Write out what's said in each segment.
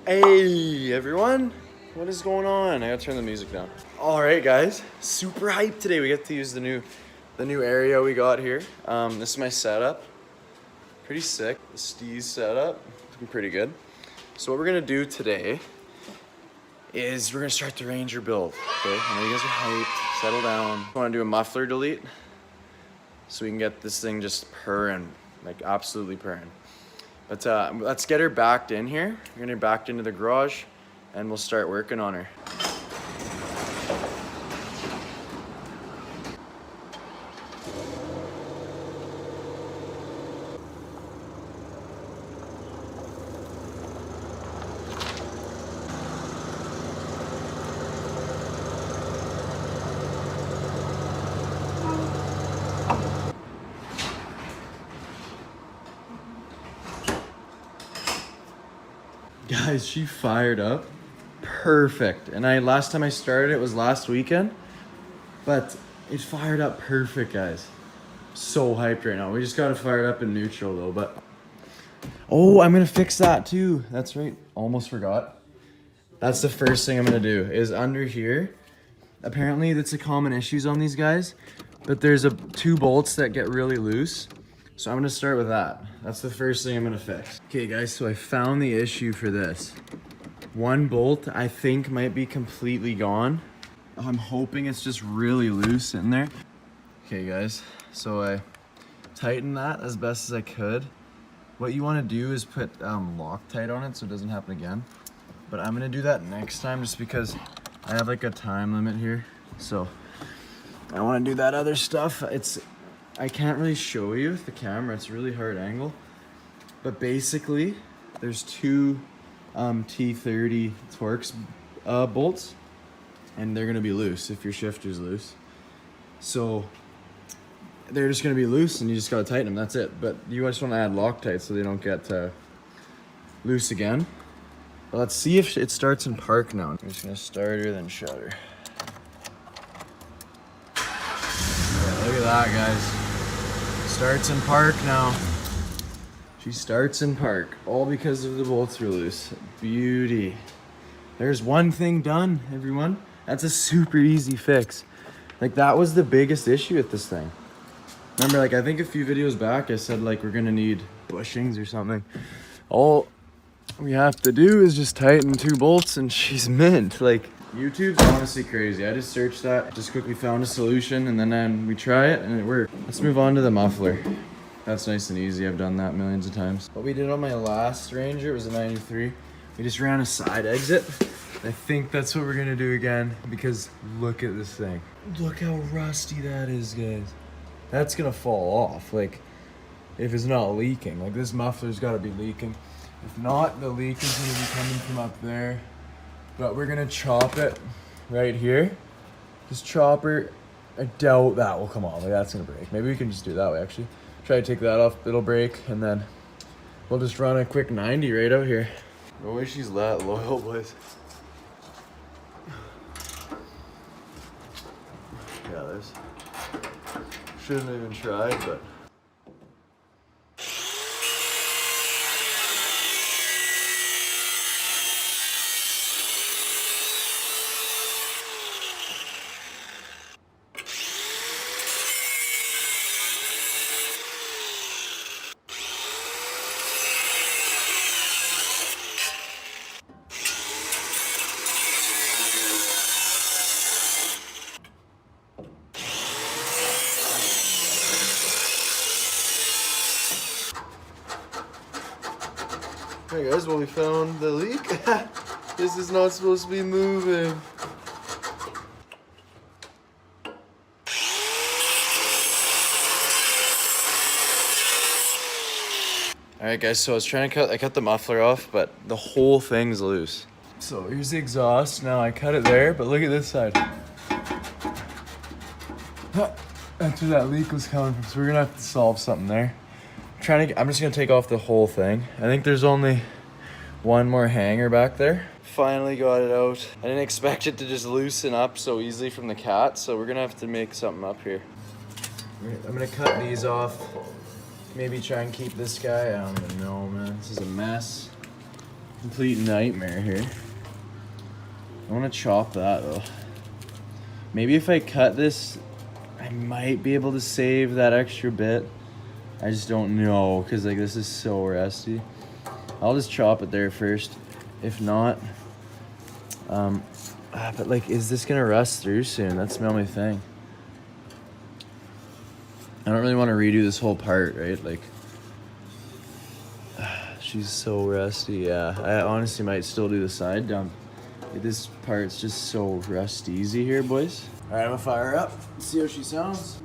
Hey everyone, what is going on? I gotta turn the music down. All right, guys, super hyped today. We get to use the new area we got here. This is my setup. Pretty sick. The Steez setup, looking pretty good. So what we're gonna do today is we're gonna start the Ranger build. Okay, I know you guys are hyped. Settle down. I want to do a muffler delete so we can get this thing just purring, like absolutely purring. But let's get her backed in here. We're gonna get her backed into the garage and we'll start working on her. Guys, she fired up perfect. And last time I started it was last weekend, but it fired up perfect, guys. So hyped right now. We just got it fired up in neutral though, but oh, I'm gonna fix that too. That's right, almost forgot. That's the first thing I'm gonna do is under here. Apparently that's a common issue on these guys, but there's two bolts that get really loose. So I'm gonna start with that. That's the first thing I'm gonna fix. Okay guys, so I found the issue for this. One bolt I think might be completely gone. I'm hoping it's just really loose in there. Okay guys, so I tightened that as best as I could. What you wanna do is put Loctite on it so it doesn't happen again. But I'm gonna do that next time just because I have like a time limit here. So I wanna do that other stuff. I can't really show you with the camera, it's a really hard angle. But basically, there's two T30 Torx bolts, and they're gonna be loose if your shifter's loose. So they're just gonna be loose and you just gotta tighten them, that's it. But you just wanna add Loctite so they don't get loose again. But let's see if it starts in park now. I'm just gonna start her, then shut her. Yeah, look at that, guys. Starts in park now. She starts in park, all because of the bolts are loose. Beauty. There's one thing done, everyone. That's a super easy fix. Like that was the biggest issue with this thing. Remember, like I think a few videos back I said like we're gonna need bushings or something. All we have to do is just tighten two bolts and she's mint. Like YouTube's honestly crazy. I just searched that, just quickly found a solution, and then we try it and it worked. Let's move on to the muffler. That's nice and easy. I've done that millions of times. What we did on my last Ranger, it was a 93. We just ran a side exit. I think that's what we're gonna do again because look at this thing. Look how rusty that is, guys. That's gonna fall off, like if it's not leaking. Like this muffler's gotta be leaking. If not, the leak is gonna be coming from up there. But we're gonna chop it right here. Just chop her. I doubt that will come off. Like that's gonna break. Maybe we can just do it that way actually. Try to take that off, it'll break, and then we'll just run a quick 90 right out here. No way she's that loyal, boys. Yeah, this shouldn't even tried, but hey guys, well we found the leak. This is not supposed to be moving. Alright guys, so I cut the muffler off, but the whole thing's loose. So here's the exhaust. Now I cut it there, but look at this side. That's where that leak was coming from, so we're gonna have to solve something there. I'm just gonna take off the whole thing. I think there's only one more hanger back there. Finally got it out. I didn't expect it to just loosen up so easily from the cat, so we're gonna have to make something up here. I'm gonna cut these off. Maybe try and keep this guy. I don't even know, man. This is a mess. complete nightmare here. I want to chop that though. Maybe if I cut this, I might be able to save that extra bit. I just don't know, because like this is so rusty. I'll just chop it there first. If not, but like, is this gonna rust through soon? That's my only thing. I don't really want to redo this whole part, right? Like, she's so rusty. Yeah, I honestly might still do the side dump. This part's just so rusty easy here, boys. All right, I'm gonna fire her up. See how she sounds.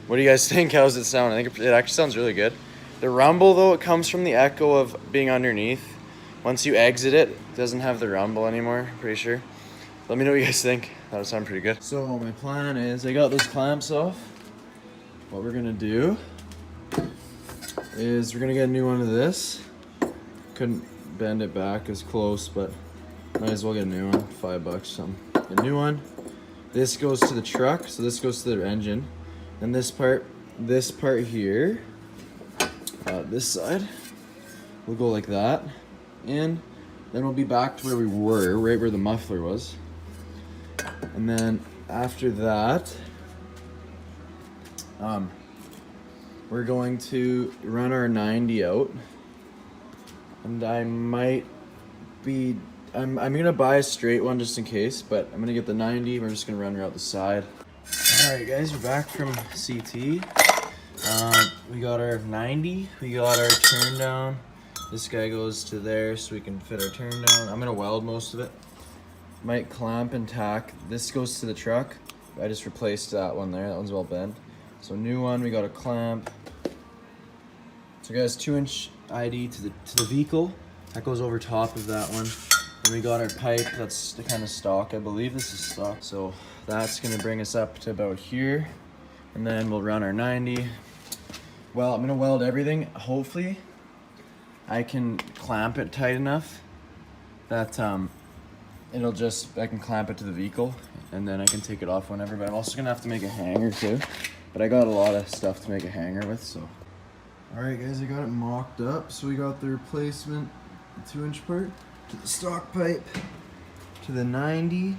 What do you guys think? How's it sound? I think it actually sounds really good. The rumble, though, it comes from the echo of being underneath. Once you exit it, it doesn't have the rumble anymore, pretty sure. Let me know what you guys think. That would sound pretty good. So my plan is, I got those clamps off. What we're gonna do is we're gonna get a new one of this. Couldn't bend it back as close, but might as well get a new one. $5 something. A new one. This goes to the truck, so this goes to the engine. And this part here, this side, will go like that. And then we'll be back to where we were, right where the muffler was. And then after that, we're going to run our 90 out. And I might be, I'm gonna buy a straight one just in case, but I'm gonna get the 90, we're just gonna run her out the side. All right, guys, we're back from CT. We got our 90, we got our turn down. This guy goes to there so we can fit our turn down. I'm gonna weld most of it. Might clamp and tack. This goes to the truck. I just replaced that one there, that one's well bent. So new one, we got a clamp. So guys, 2-inch ID to the vehicle. That goes over top of that one. And we got our pipe, that's the kind of stock, I believe this is stock. So that's gonna bring us up to about here. And then we'll run our 90. Well, I'm gonna weld everything. Hopefully, I can clamp it tight enough that I can clamp it to the vehicle and then I can take it off whenever. But I'm also gonna have to make a hanger too. But I got a lot of stuff to make a hanger with, so. All right, guys, I got it mocked up. So we got the replacement 2-inch part to the stock pipe to the 90.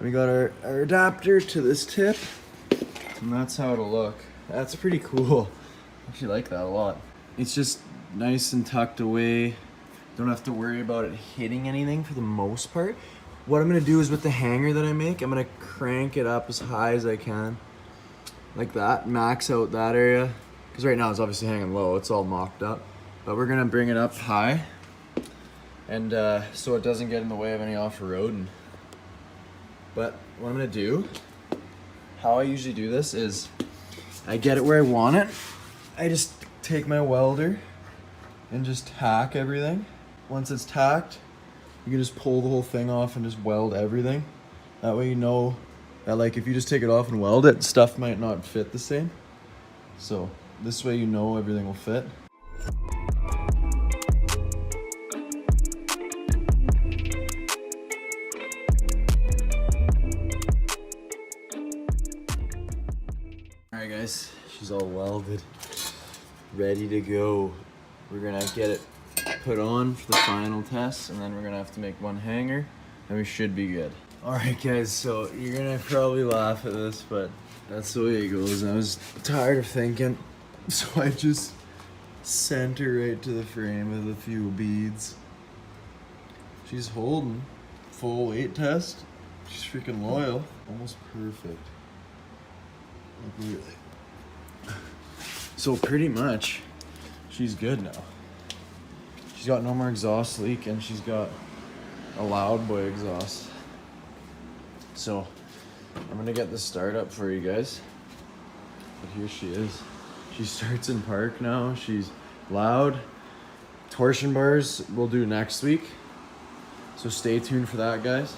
We got our adapter to this tip, and that's how it'll look. That's pretty cool. I actually like that a lot. It's just nice and tucked away. Don't have to worry about it hitting anything for the most part. What I'm gonna do is with the hanger that I make, I'm gonna crank it up as high as I can. Like that, max out that area. Because right now it's obviously hanging low, it's all mocked up. But we're gonna bring it up high. And so it doesn't get in the way of any off-roading. But what I'm gonna do, how I usually do this is, I get it where I want it. I just take my welder and just tack everything. Once it's tacked, you can just pull the whole thing off and just weld everything. That way you know that, like, if you just take it off and weld it, stuff might not fit the same. So this way you know everything will fit. Alright guys, she's all welded, ready to go. We're gonna get it put on for the final test, and then we're gonna have to make one hanger, and we should be good. Alright guys, so you're gonna probably laugh at this, but that's the way it goes. I was tired of thinking, so I just sent her right to the frame with a few beads. She's holding. Full weight test. She's freaking loyal. Almost perfect. Like, really. So pretty much, she's good now. She's got no more exhaust leak, and she's got a loud boy exhaust. So I'm gonna get this start up for you guys. But here she is. She starts in park now. She's loud. Torsion bars we'll do next week. So stay tuned for that, guys.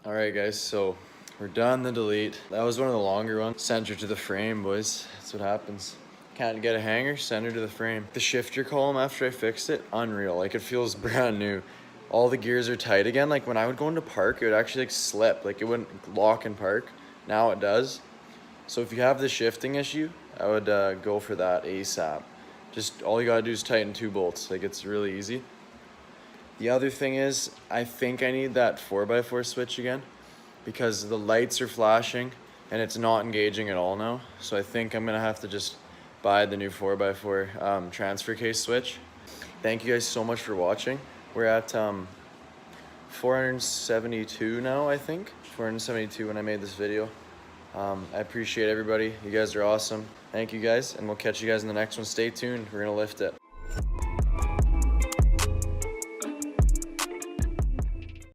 All right, guys, so we're done the delete. That was one of the longer ones. Center to the frame, boys. That's what happens. Can't get a hanger, center to the frame. The shifter column after I fixed it, unreal. Like, it feels brand new. All the gears are tight again. Like, when I would go into park, it would actually like slip. Like, it wouldn't lock in park. Now it does. So if you have the shifting issue, I would go for that ASAP. Just all you gotta do is tighten 2 bolts. Like, it's really easy. The other thing is, I think I need that 4x4 switch again because the lights are flashing and it's not engaging at all now. So I think I'm gonna have to just buy the new 4x4 transfer case switch. Thank you guys so much for watching. We're at 472 now, I think. 472 when I made this video. I appreciate everybody. You guys are awesome. Thank you guys, and we'll catch you guys in the next one. Stay tuned. We're gonna lift it.